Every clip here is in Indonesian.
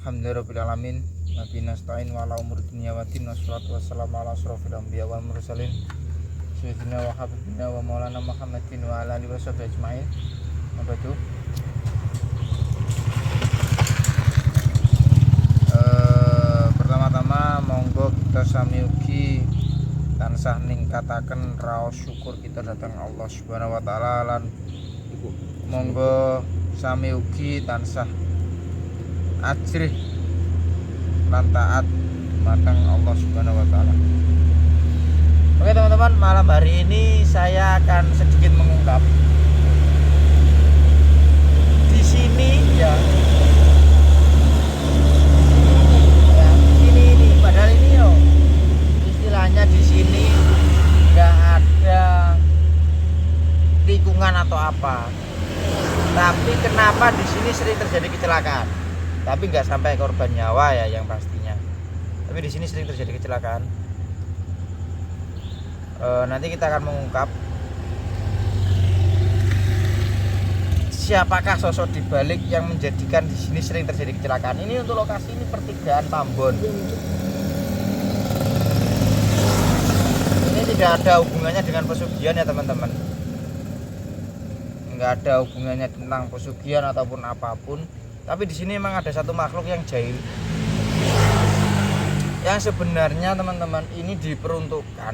Alhamdulillahirabbil alamin. Nabi nasta'in wa ala umur dunya wa din. Wassalatu wassalamu ala asrofil anbiya wal mursalin sayyidina wa habibina wa maulana Muhammadin wa ala alihi washabihi ajmain. Abadu. Pertama-tama monggo kita sami ugi tansah ningkataken raos syukur kita datang Allah Subhanahu wa taala lan monggo sami ugi tansah ajrih lan taat matang Allah Subhanahu wa taala. Oke teman-teman, malam hari ini saya akan sedikit mengungkap di sini ya. Ini padahal ini yo istilahnya di sini nggak ada tikungan atau apa. Tapi kenapa di sini sering terjadi kecelakaan? Tapi nggak sampai korban nyawa ya yang pastinya. Tapi di sini sering terjadi kecelakaan. Nanti kita akan mengungkap siapakah sosok dibalik yang menjadikan di sini sering terjadi kecelakaan. Ini untuk lokasi ini pertigaan Tambon. Ini tidak ada hubungannya dengan pesugihan ya teman-teman. Nggak ada hubungannya tentang pesugihan ataupun apapun. Tapi di sini memang ada satu makhluk yang jahil, yang sebenarnya teman-teman ini diperuntukkan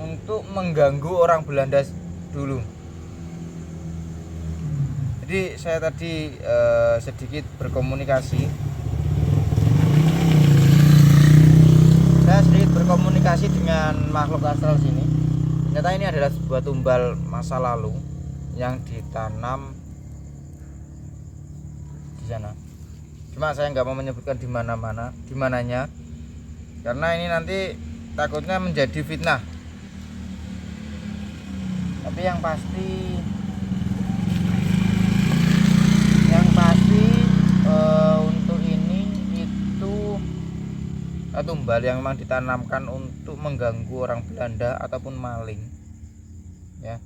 untuk mengganggu orang Belanda dulu. Jadi saya tadi sedikit berkomunikasi. Saya sedikit berkomunikasi dengan makhluk astral sini. Ternyata ini adalah sebuah tumbal masa lalu yang ditanam di sana. Cuma saya nggak mau menyebutkan di mananya, karena ini nanti takutnya menjadi fitnah. Tapi yang pasti untuk ini itu tumbal yang memang ditanamkan untuk mengganggu orang Belanda ataupun maling, ya.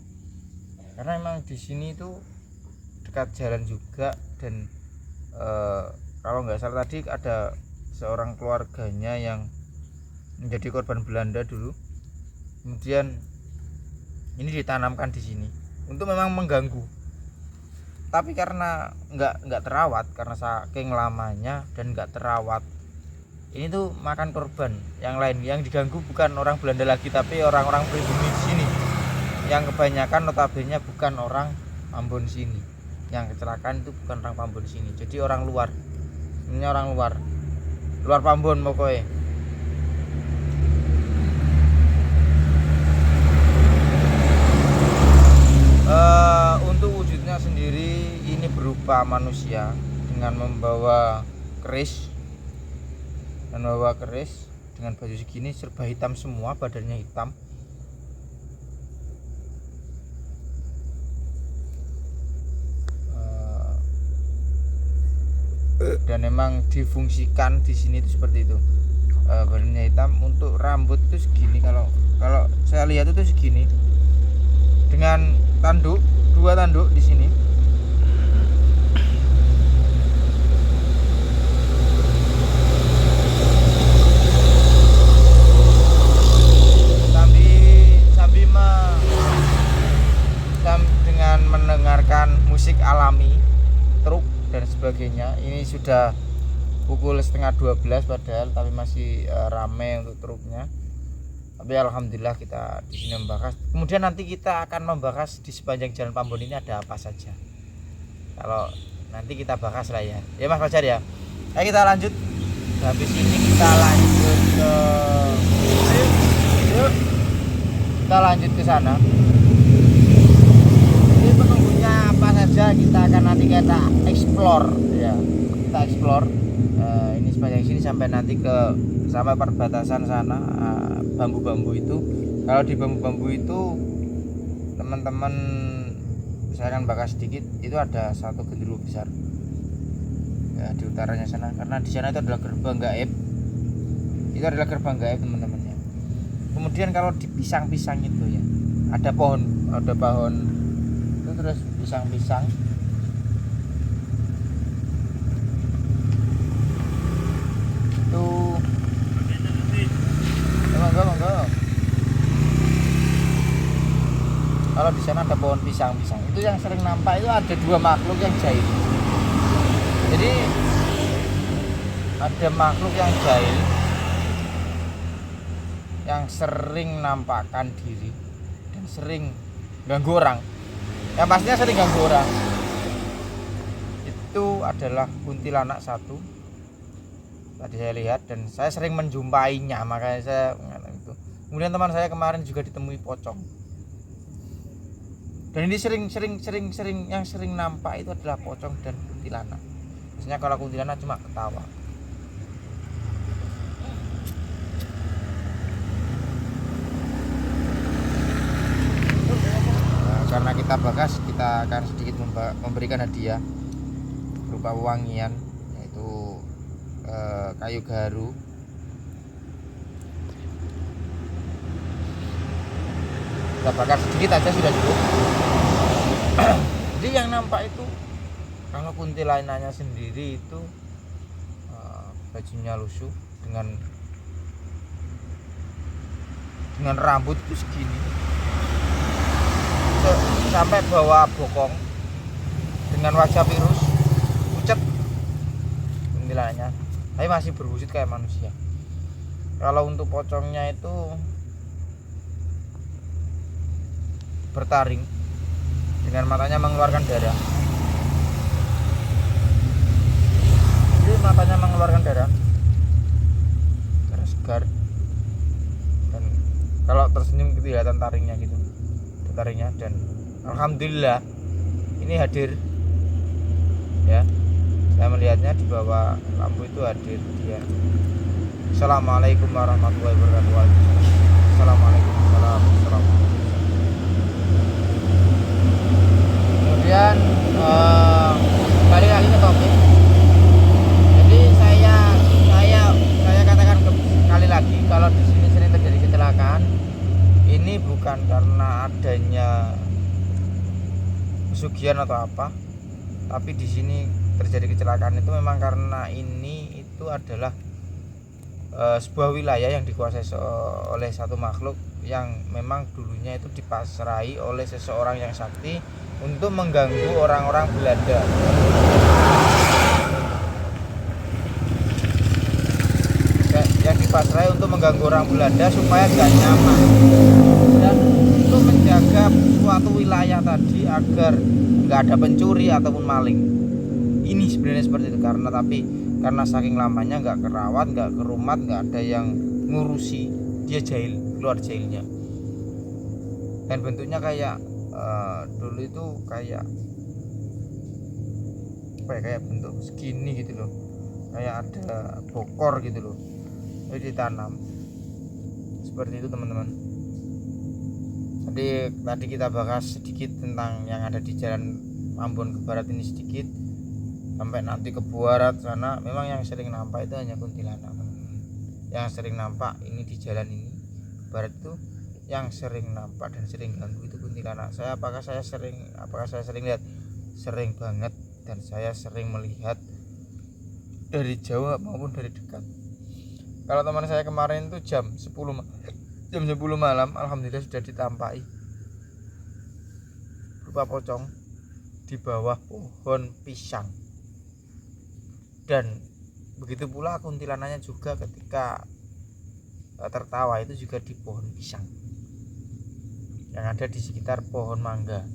Karena memang di sini itu dekat jalan juga dan kalau nggak salah tadi ada seorang keluarganya yang menjadi korban Belanda dulu. Kemudian ini ditanamkan di sini untuk memang mengganggu. Tapi karena nggak terawat, karena saking lamanya dan nggak terawat, ini tuh makan korban yang lain. Yang diganggu bukan orang Belanda lagi, tapi orang-orang pribumi di sini. Yang kebanyakan notabene bukan orang Ambon sini. Yang kecelakaan itu bukan orang Ambon sini, jadi orang luar. Ini orang luar Ambon pokoknya. Untuk wujudnya sendiri ini berupa manusia dengan membawa keris dengan baju segini, serba hitam semua, badannya hitam. Dan memang difungsikan di sini itu seperti itu. Badannya hitam, untuk rambut itu segini, kalau saya lihat itu segini, dengan dua tanduk di sini. Dengan mendengarkan musik alami, truk dan sebagainya. Ini sudah pukul 11:30 padahal, tapi masih ramai untuk truknya. Tapi alhamdulillah kita di sini membahas. Kemudian nanti kita akan membahas di sepanjang jalan Tambon ini ada apa saja. Kalau nanti kita bahas lah ya. Ya Mas Fajar ya. Ayo kita lanjut. Habis ini kita lanjut ke ke sana. Ini penunggunya apa saja kita akan nanti kita explore ya. Kita explore ini sepanjang sini sampai nanti sampai perbatasan sana. Bambu-bambu itu, kalau di bambu-bambu itu teman-teman saya akan bahas sedikit. Itu ada satu genderuwo besar ya di utaranya sana, karena di sana itu adalah gerbang gaib. Itu adalah gerbang gaib teman-teman ya. Kemudian kalau di pisang-pisang itu ya ada pohon itu, terus pisang-pisang kalau di sana ada pohon pisang-pisang. Itu yang sering nampak itu ada dua makhluk yang jahil. Jadi ada makhluk yang jahil yang sering nampakkan diri dan sering ganggu orang. Yang pastinya sering ganggu orang. Itu adalah kuntilanak satu. Tadi saya lihat dan saya sering menjumpainya, makanya saya itu. Kemudian teman saya kemarin juga ditemui pocong. Dan ini sering yang sering nampak itu adalah pocong dan kuntilanak. Biasanya kalau kuntilanak cuma ketawa. Nah, karena kita bagas, kita akan sedikit memberikan hadiah berupa wangian, yaitu kayu gaharu. Kita bakar sedikit aja sudah cukup. Jadi yang nampak itu kalau kuntilanaknya sendiri itu bajunya lusuh dengan rambut itu segini sampai bawa bokong, dengan wajah virus pucat kuntilanaknya, tapi masih berwujud kayak manusia. Kalau untuk pocongnya itu bertaring dengan matanya mengeluarkan darah. Jadi matanya mengeluarkan darah segar, dan kalau tersenyum kelihatan taringnya gitu, taringnya. Dan alhamdulillah ini hadir ya, saya melihatnya di bawah lampu itu hadir dia. Assalamualaikum warahmatullahi wabarakatuh. Assalamualaikum warahmatullahi. Kemudian balik lagi ke topik. Jadi saya katakan sekali lagi, kalau di sini sering terjadi kecelakaan, ini bukan karena adanya pesugihan atau apa, tapi di sini terjadi kecelakaan itu memang karena ini itu adalah sebuah wilayah yang dikuasai oleh satu makhluk yang memang dulunya itu dipasrahi oleh seseorang yang sakti untuk mengganggu orang-orang Belanda. Yang dipasrahi untuk mengganggu orang Belanda supaya gak nyaman dan untuk menjaga suatu wilayah tadi agar gak ada pencuri ataupun maling. Ini sebenarnya seperti itu, karena saking lamanya gak kerawat, gak kerumat, gak ada yang ngurusi, dia jahil, keluar jahilnya. Dan bentuknya kayak dulu itu kayak apa ya, kayak bentuk segini gitu loh, kayak ada bokor gitu loh, jadi ditanam seperti itu teman-teman. Jadi tadi kita bahas sedikit tentang yang ada di jalan Ambon ke barat ini sedikit, sampai nanti ke barat sana. Memang yang sering nampak itu hanya kuntilanak teman-teman. Yang sering nampak ini di jalan ini ke barat itu, yang sering nampak dan sering ganggu itu kuntilanak. Apakah saya sering lihat? Sering banget, dan saya sering melihat dari jauh maupun dari dekat. Kalau teman saya kemarin itu jam 10 malam, alhamdulillah sudah ditampai berupa pocong di bawah pohon pisang. Dan begitu pula kuntilanaknya juga ketika tertawa itu juga di pohon pisang yang ada di sekitar pohon mangga.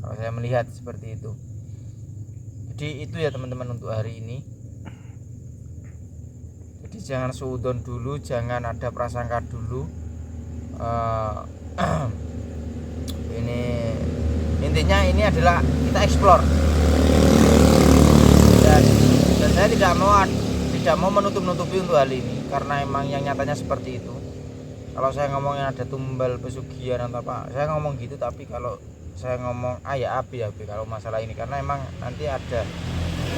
Kalau saya melihat seperti itu. Jadi itu ya teman-teman untuk hari ini. Jadi jangan suudzon dulu, jangan ada prasangka dulu. Ini intinya ini adalah kita explore. Dan saya tidak mau menutup-nutupi untuk hal ini, karena emang yang nyatanya seperti itu. Kalau saya ngomongnya ada tumbal pesugihan atau apa, saya ngomong gitu. Tapi kalau saya ngomong A ya A, B ya B kalau masalah ini, karena emang nanti ada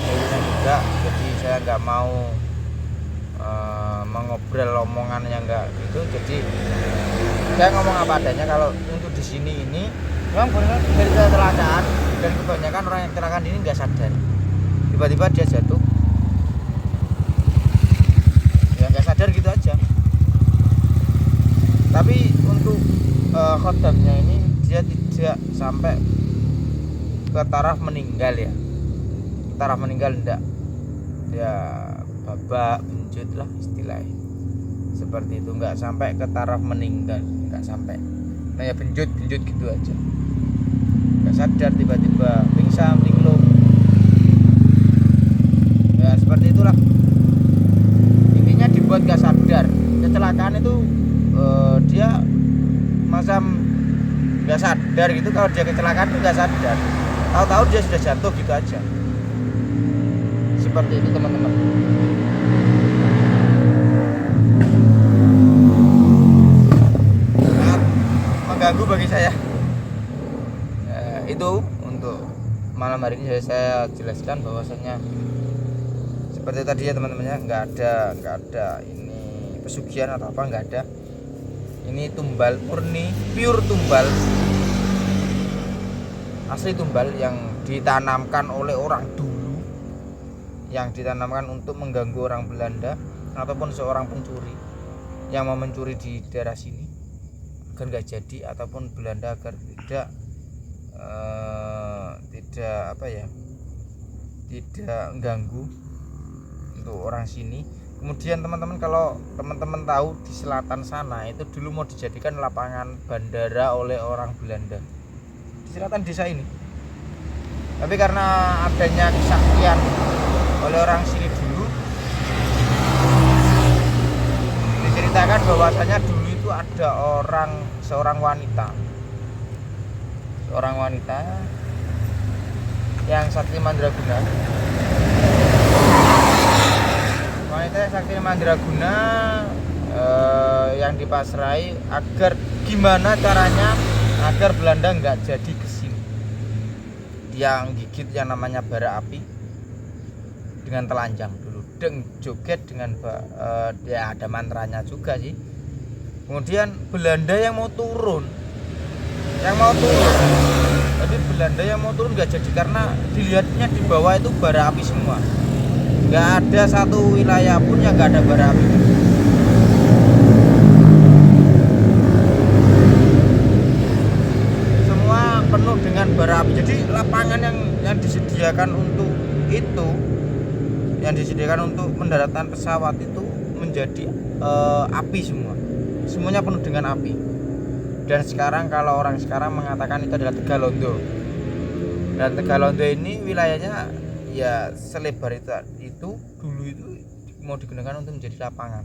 urusan juga. Jadi saya nggak mau mengobrol omongan yang nggak gitu. Jadi saya ngomong apa adanya. Kalau untuk di sini ini memang benar dari kecelakaan, dan kebanyakan orang yang kecelakaan ini nggak sadar, tiba-tiba dia jatuh ya nggak sadar gitu aja. Tapi untuk khodamnya ini dia tidak sampai ke taraf meninggal ya, taraf meninggal enggak, ya babak benjut lah istilahnya seperti itu, enggak sampai ke taraf meninggal, enggak sampai, nah ya benjut gitu aja, enggak sadar, tiba-tiba pingsan linglung ya, seperti itulah intinya, dibuat enggak sadar. Kecelakaan itu dia macam nggak sadar gitu. Kalau dia kecelakaan itu nggak sadar, tahu-tahu dia sudah jatuh gitu aja, seperti itu teman-teman. Sangat mengganggu bagi saya. Itu untuk malam hari ini saya jelaskan bahwasanya seperti tadi ya teman-temannya, nggak ada ini pesugihan atau apa, nggak ada. Ini tumbal murni, pure tumbal, asli tumbal yang ditanamkan oleh orang dulu, yang ditanamkan untuk mengganggu orang Belanda ataupun seorang pencuri yang mau mencuri di daerah sini agar nggak jadi, ataupun Belanda agar tidak tidak mengganggu untuk orang sini. Kemudian teman-teman, kalau teman-teman tahu di selatan sana itu dulu mau dijadikan lapangan bandara oleh orang Belanda di selatan desa ini, tapi karena adanya kesaktian oleh orang sini dulu, diceritakan bahwasanya dulu itu ada seorang wanita yang sakti mandraguna. Wanita sakti mandraguna yang dipasrai agar gimana caranya agar Belanda nggak jadi kesini. Dia gigit yang namanya bara api dengan telanjang dulu, joget dengan ya ada mantranya juga sih. Kemudian Belanda yang mau turun, tapi Belanda yang mau turun nggak jadi karena dilihatnya di bawah itu bara api semua. Nggak ada satu wilayah pun yang nggak ada bara api. Semua penuh dengan bara api. Jadi lapangan yang disediakan untuk itu, yang disediakan untuk pendaratan pesawat itu menjadi api semua. Semuanya penuh dengan api. Dan sekarang kalau orang sekarang mengatakan itu adalah Tegalondo. Dan Tegalondo ini wilayahnya ya selebar itu dulu itu mau digunakan untuk menjadi lapangan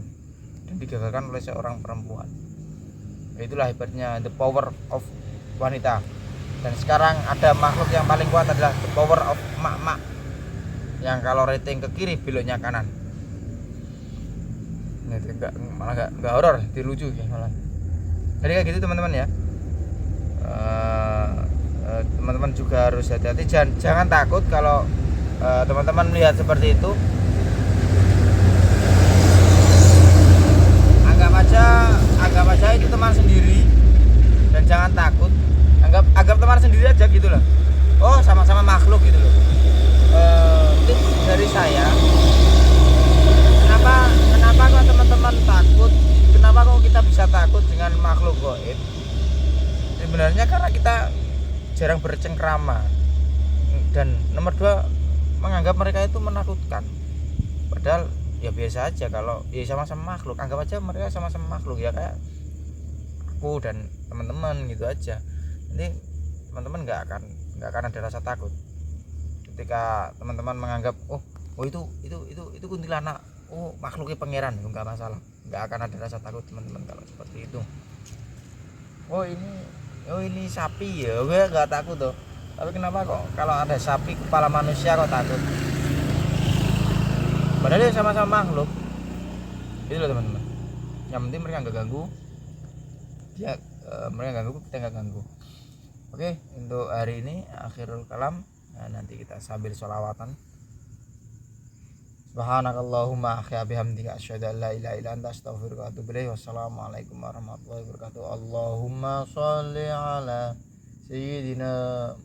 dan digagalkan oleh seorang perempuan. Itulah hebatnya the power of wanita. Dan sekarang ada makhluk yang paling kuat adalah the power of mak-mak, yang kalau rating ke kiri beloknya kanan. Nah, itu malah enggak horor, lucu ya malah. Jadi kayak gitu teman-teman ya. Teman-teman juga harus hati-hati, jangan takut kalau teman-teman melihat seperti itu. Anggap aja itu teman sendiri dan jangan takut, anggap teman sendiri aja gitu loh. Oh, sama-sama makhluk gitu loh. Tips dari saya, kenapa kok teman-teman takut, kenapa kok kita bisa takut dengan makhluk gaib? Sebenarnya karena kita jarang bercengkrama, dan nomor 2 menganggap mereka itu menakutkan, padahal ya biasa aja. Kalau ya sama-sama makhluk, anggap aja mereka sama-sama makhluk ya, kayak aku dan teman-teman gitu aja. Nanti teman-teman nggak akan ada rasa takut ketika teman-teman menganggap oh itu kuntilanak, oh makhluknya pangeran, nggak masalah, nggak akan ada rasa takut teman-teman kalau seperti itu. Oh ini sapi ya, gue nggak takut tuh. Tapi kenapa kok kalau ada sapi kepala manusia kok takut? Padahal dia sama-sama makhluk. Itu loh teman-teman. Yang penting mereka nggak ganggu. Mereka ganggu, kita nggak ganggu. Oke, untuk hari ini akhirul kalam. Nah, nanti kita sambil sholawatan. Subhanakallahumma bihamdika asyhadu an la ilaha illa anta astaghfiruka wa atubu ilaik. Wassalamualaikum warahmatullahi wabarakatuh. Allahumma shalli ala Sayyidina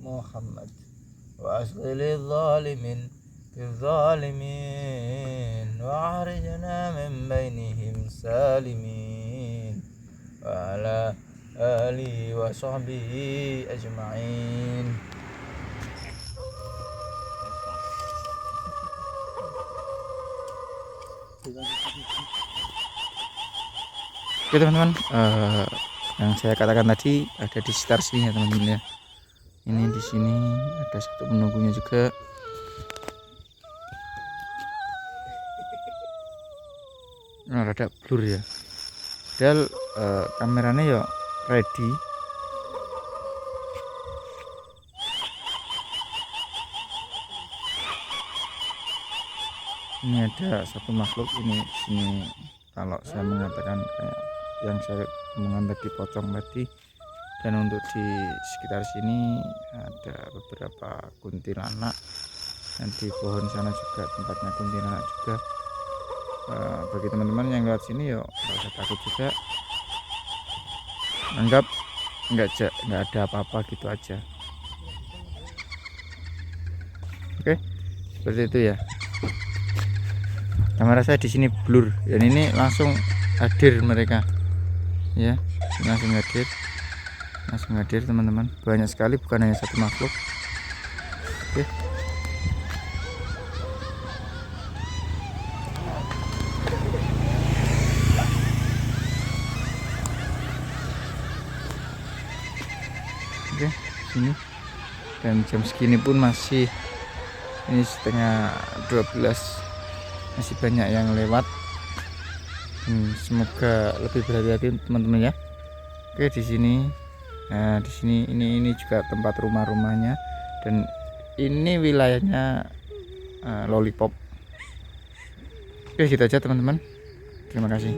Muhammad wa aslil zalimin bizzalimin wa akhrijna min bainihim salimin wa ala alihi wa sahbihi ajma'in. Oke teman-teman, yang saya katakan tadi ada di sekitar sini ya teman-teman ya. Ini di sini ada satu penunggunya juga. Nah, rada blur ya. Padahal kameranya ya ready. Ini ada satu makhluk ini sini. Kalau saya mengatakan kayak yang saya omongan tadi pocong tadi, dan untuk di sekitar sini ada beberapa kuntilanak, dan di pohon sana juga tempatnya kuntilanak juga. Bagi teman-teman yang lewat sini yuk nggak usah takut juga, anggap nggak ada apa-apa gitu aja. Oke, seperti itu ya. Kamera saya di sini blur, dan ini langsung hadir mereka ya, langsung hadir teman-teman, banyak sekali, bukan hanya satu makhluk. Oke. Oke, sini, dan jam segini pun masih ini setengah 12, masih banyak yang lewat. Semoga lebih berhati-hati teman-teman ya. Oke, di sini, nah di sini ini juga tempat rumah-rumahnya, dan ini wilayahnya Lollipop. Oke, gitu aja teman-teman, terima kasih.